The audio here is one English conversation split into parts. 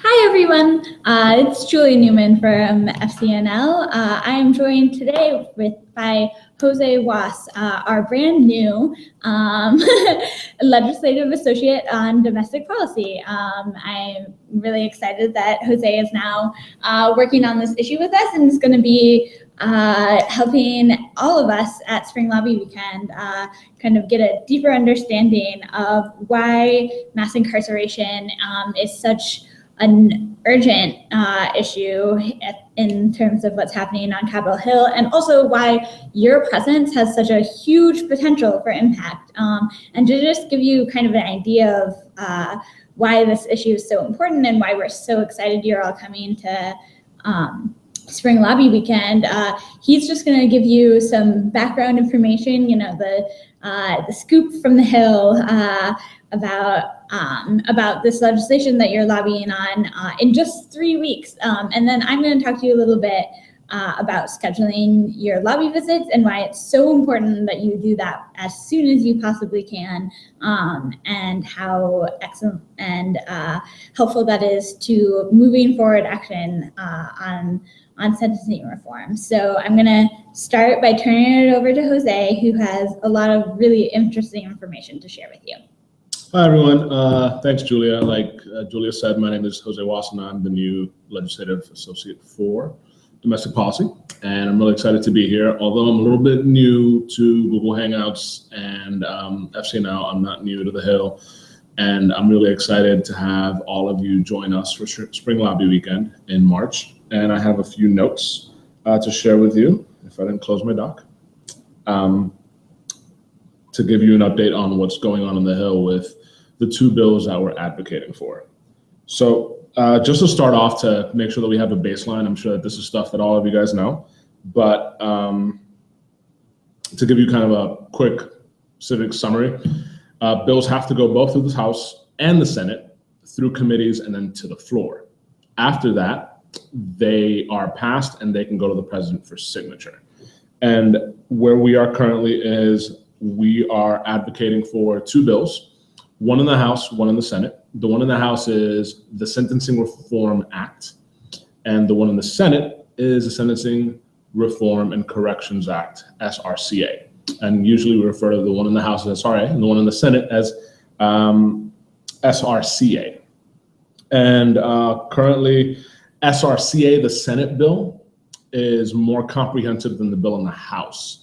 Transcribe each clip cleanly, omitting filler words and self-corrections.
Hi, everyone. It's Julie Newman from FCNL. I am joined today by Jose Was, our brand new legislative associate on domestic policy. I'm really excited that Jose is now working on this issue with us and is going to be helping all of us at Spring Lobby Weekend kind of get a deeper understanding of why mass incarceration is such an urgent issue in terms of what's happening on Capitol Hill, and also why your presence has such a huge potential for impact. And to just give you kind of an idea of why this issue is so important and why we're so excited you're all coming to Spring Lobby Weekend, he's just going to give you some background information, the scoop from the Hill about this legislation that you're lobbying on in just 3 weeks. And then I'm going to talk to you a little bit about scheduling your lobby visits and why it's so important that you do that as soon as you possibly can, and how excellent and helpful that is to moving forward action on sentencing reform. So I'm going to start by turning it over to Jose, who has a lot of really interesting information to share with you. Hi, everyone. Thanks, Julia. Like Julia said, my name is Jose Was, and I'm the new Legislative Associate for Domestic Policy. And I'm really excited to be here. Although I'm a little bit new to Google Hangouts and FCNL, I'm not new to the Hill. And I'm really excited to have all of you join us for Spring Lobby Weekend in March. And I have a few notes to share with you, if I didn't close my doc, to give you an update on what's going on the Hill with the two bills that we're advocating for. So just to start off, to make sure that we have a baseline, I'm sure that this is stuff that all of you guys know, but to give you kind of a quick civic summary, bills have to go both through the House and the Senate, through committees, and then to the floor. After that, they are passed and they can go to the president for signature. And where we are currently is we are advocating for two bills, one in the House, one in the Senate. The one in the House is the Sentencing Reform Act, and the one in the Senate is the Sentencing Reform and Corrections Act, SRCA. And usually we refer to the one in the House as SRA and the one in the Senate as SRCA. And currently, SRCA, the Senate bill, is more comprehensive than the bill in the House.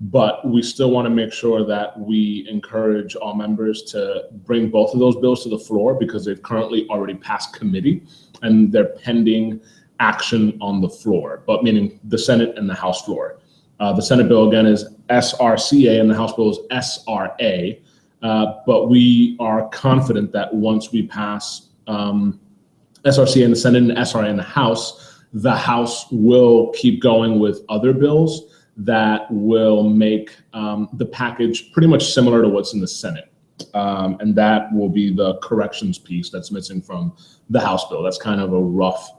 But we still want to make sure that we encourage all members to bring both of those bills to the floor, because they've currently already passed committee and they're pending action on the floor, but meaning the Senate and the House floor. The Senate bill, again, is SRCA and the House bill is SRA. But we are confident that once we pass SRCA in the Senate and SRA in the House will keep going with other bills that will make the package pretty much similar to what's in the Senate. And that will be the corrections piece that's missing from the House bill. That's kind of a rough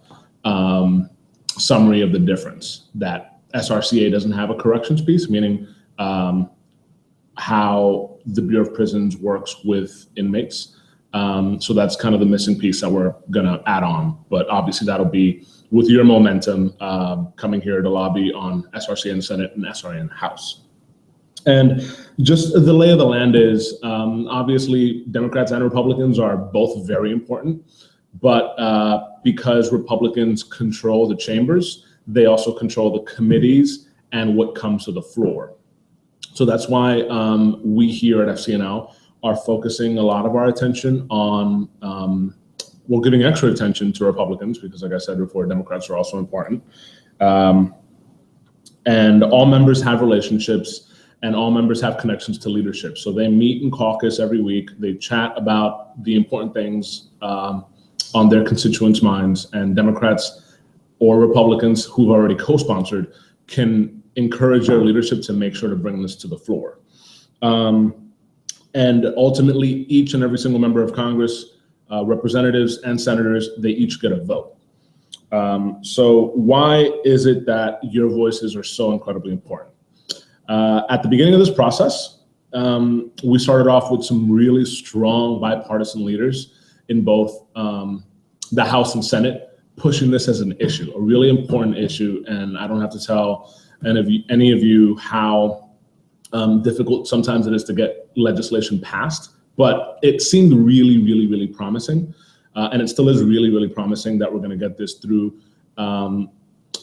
summary of the difference, that SRCA doesn't have a corrections piece, meaning how the Bureau of Prisons works with inmates. So that's kind of the missing piece that we're going to add on. But obviously that'll be with your momentum coming here to lobby on SRCA in the Senate and SRA in the House. And just the lay of the land is, obviously Democrats and Republicans are both very important, but because Republicans control the chambers, they also control the committees and what comes to the floor. So that's why we here at FCNL are focusing a lot of our attention on giving extra attention to Republicans, because like I said before, Democrats are also important. And all members have relationships and all members have connections to leadership. So they meet in caucus every week. They chat about the important things on their constituents' minds, and Democrats or Republicans who've already co-sponsored can encourage their leadership to make sure to bring this to the floor. And ultimately, each and every single member of Congress, representatives and senators, they each get a vote. So why is it that your voices are so incredibly important? At the beginning of this process, we started off with some really strong bipartisan leaders in both the House and Senate pushing this as an issue, a really important issue. And I don't have to tell any of you how difficult sometimes it is to get legislation passed, but it seemed really, really, really promising. And it still is really, really promising that we're going to get this through, that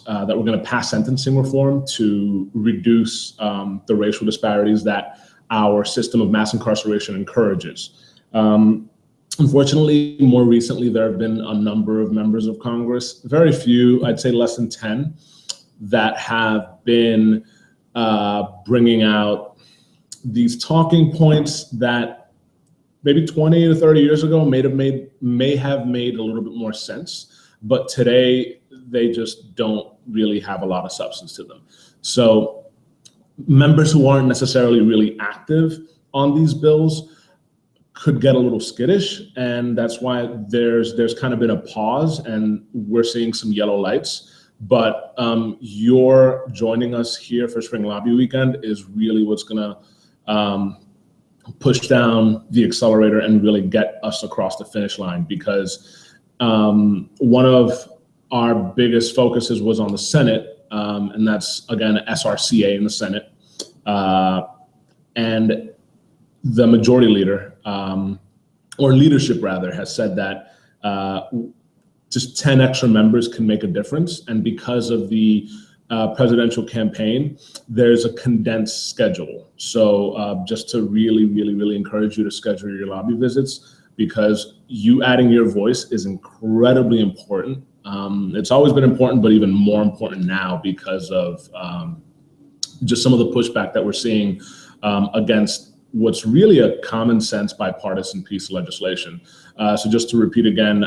we're going to pass sentencing reform to reduce the racial disparities that our system of mass incarceration encourages. Unfortunately, more recently, there have been a number of members of Congress, very few, I'd say less than 10, that have been bringing out these talking points that maybe 20 to 30 years ago may have made a little bit more sense, but today they just don't really have a lot of substance to them. So members who aren't necessarily really active on these bills could get a little skittish, and that's why there's kind of been a pause, and we're seeing some yellow lights. But your joining us here for Spring Lobby Weekend is really what's gonna push down the accelerator and really get us across the finish line, because one of our biggest focuses was on the Senate, and that's, again, SRCA in the Senate. And the majority leader, or leadership rather, has said that just 10 extra members can make a difference. And because of the presidential campaign, there's a condensed schedule. So just to really, really, really encourage you to schedule your lobby visits, because you adding your voice is incredibly important. It's always been important, but even more important now because of just some of the pushback that we're seeing against what's really a common sense bipartisan piece of legislation. So just to repeat again,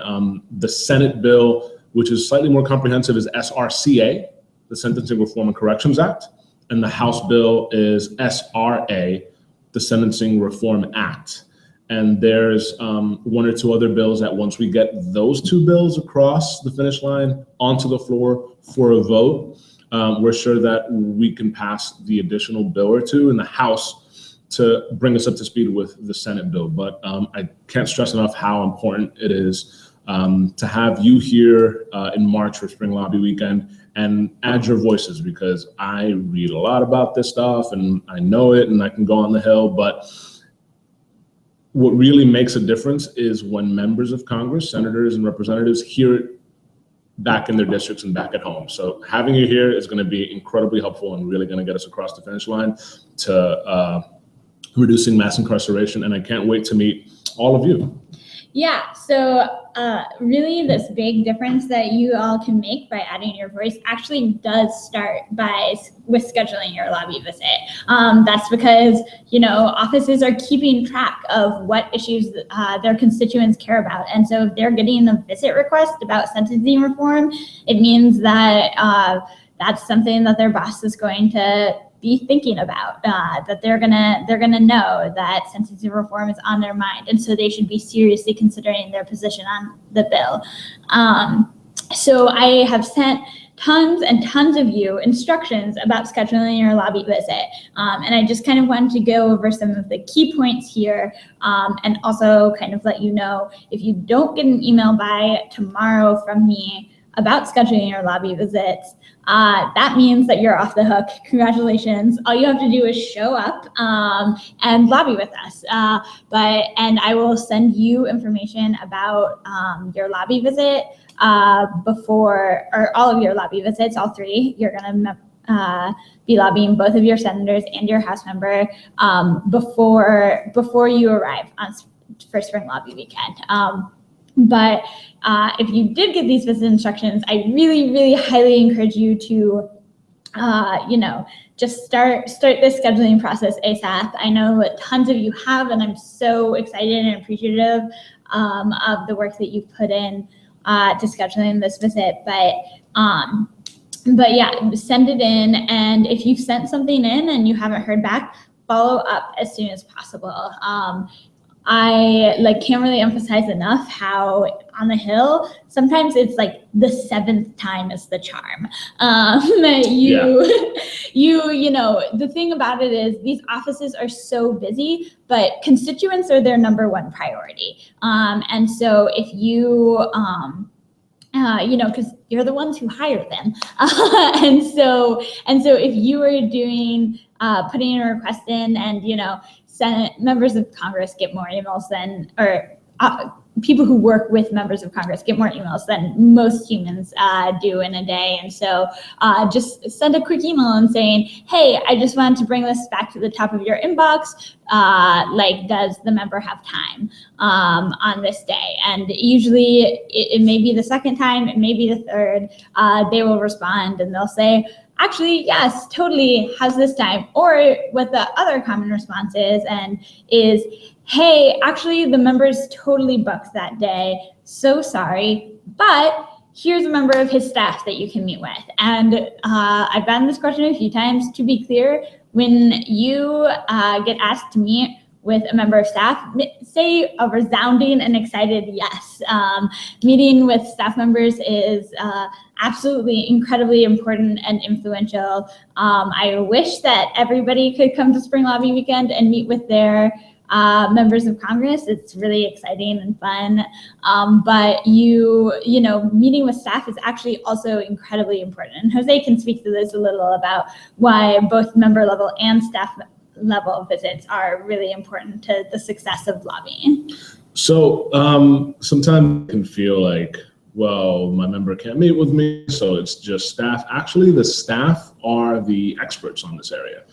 the Senate bill, which is slightly more comprehensive, is SRCA, the Sentencing Reform and Corrections Act, and the House bill is SRA, the Sentencing Reform Act. And there's one or two other bills that once we get those two bills across the finish line onto the floor for a vote, we're sure that we can pass the additional bill or two in the House to bring us up to speed with the Senate bill. But I can't stress enough how important it is to have you here in March for Spring Lobby Weekend and add your voices, because I read a lot about this stuff and I know it and I can go on the Hill, but what really makes a difference is when members of Congress, senators and representatives hear it back in their districts and back at home. So having you here is going to be incredibly helpful and really going to get us across the finish line to reducing mass incarceration. And I can't wait to meet all of you. Yeah, so really this big difference that you all can make by adding your voice actually does start with scheduling your lobby visit. That's because, offices are keeping track of what issues their constituents care about. And so if they're getting a visit request about sentencing reform, it means that that's something that their boss is going to be thinking about, that they're gonna know that sentencing reform is on their mind, and so they should be seriously considering their position on the bill. So I have sent tons and tons of you instructions about scheduling your lobby visit, and I just kind of wanted to go over some of the key points here, and also kind of let you know, if you don't get an email by tomorrow from me about scheduling your lobby visits, that means that you're off the hook. Congratulations. All you have to do is show up and lobby with us. And I will send you information about your lobby visit before, or all of your lobby visits, all three. You're gonna be lobbying both of your senators and your House member before you arrive for Spring Lobby Weekend. But if you did get these visit instructions, I really, really highly encourage you to, just start this scheduling process ASAP. I know that tons of you have, and I'm so excited and appreciative of the work that you've put in to scheduling this visit. But yeah, send it in, and if you've sent something in and you haven't heard back, follow up as soon as possible. I can't really emphasize enough how on the Hill, sometimes it's like the 7th time is the charm. The thing about it is these offices are so busy, but constituents are their #1 priority. And so if you because you're the ones who hire them. And so if you are doing, putting a request in and, Senate members of Congress get more emails than, or people who work with members of Congress get more emails than most humans do in a day. And so just send a quick email and saying, hey, I just wanted to bring this back to the top of your inbox. Does the member have time on this day? And usually it may be the second time, it may be the third. They will respond and they'll say, actually, yes, totally has this time. Or what the other common response is, hey, actually the member's totally booked that day. So sorry, but here's a member of his staff that you can meet with. And I've gotten this question a few times. To be clear, when you get asked to meet with a member of staff, say a resounding and excited yes. Meeting with staff members is absolutely incredibly important and influential. I wish that everybody could come to Spring Lobby Weekend and meet with their members of Congress. It's really exciting and fun. But meeting with staff is actually also incredibly important. And Jose can speak to this a little about why both member level and staff level visits are really important to the success of lobbying. So sometimes it can feel like, well, my member can't meet with me, so it's just staff. Actually, the staff are the experts on this area.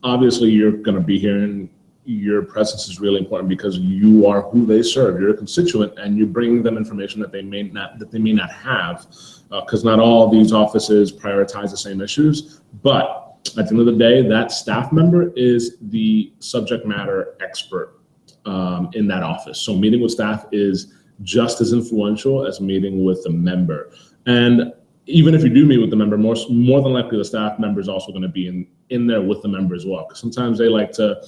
Obviously, you're going to be here, and your presence is really important because you are who they serve. You're a constituent, and you're bringing them information that they may not have, because not all these offices prioritize the same issues. But at the end of the day, that staff member is the subject matter expert in that office. So meeting with staff is just as influential as meeting with the member. And even if you do meet with the member, more than likely the staff member is also going to be in there with the member as well. Because sometimes they like to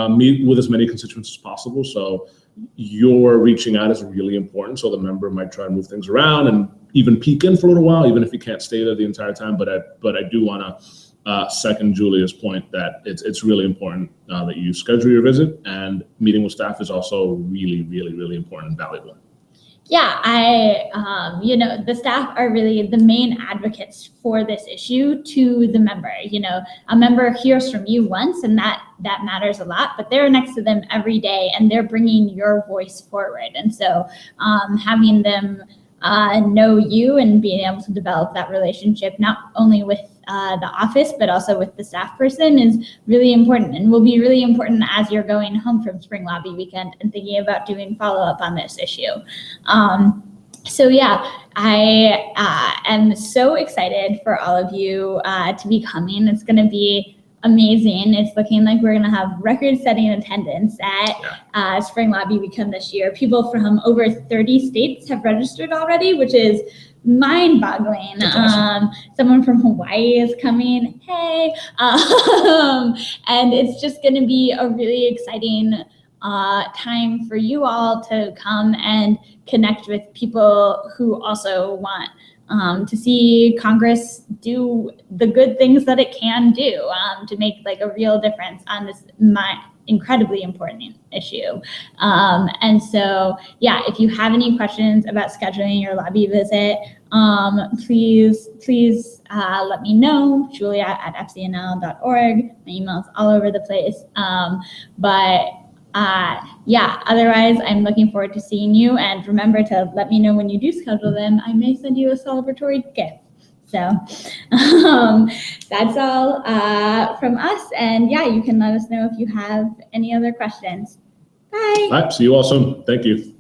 meet with as many constituents as possible. So your reaching out is really important. So the member might try to move things around and even peek in for a little while, even if you can't stay there the entire time. But I do want to second Julia's point that it's really important that you schedule your visit, and meeting with staff is also really, really, really important and valuable. Yeah, the staff are really the main advocates for this issue to the member. A member hears from you once, and that matters a lot, but they're next to them every day, and they're bringing your voice forward. And so having them know you and being able to develop that relationship, not only with the office, but also with the staff person, is really important, and will be really important as you're going home from Spring Lobby Weekend and thinking about doing follow-up on this issue. So yeah, I am so excited for all of you to be coming. It's going to be amazing. It's looking like we're going to have record-setting attendance at Spring Lobby Weekend this year. People from over 30 states have registered already, which is mind-boggling. Awesome. Someone from Hawaii is coming. Hey, and it's just going to be a really exciting time for you all to come and connect with people who also want to see Congress do the good things that it can do to make like a real difference on this incredibly important issue. And so, yeah, if you have any questions about scheduling your lobby visit, please let me know, julia@fcnl.org. My email's all over the place. Yeah, otherwise, I'm looking forward to seeing you. And remember to let me know when you do schedule them. I may send you a celebratory gift. So that's all from us. And yeah, you can let us know if you have any other questions. Bye. All right, see you all soon. Thank you.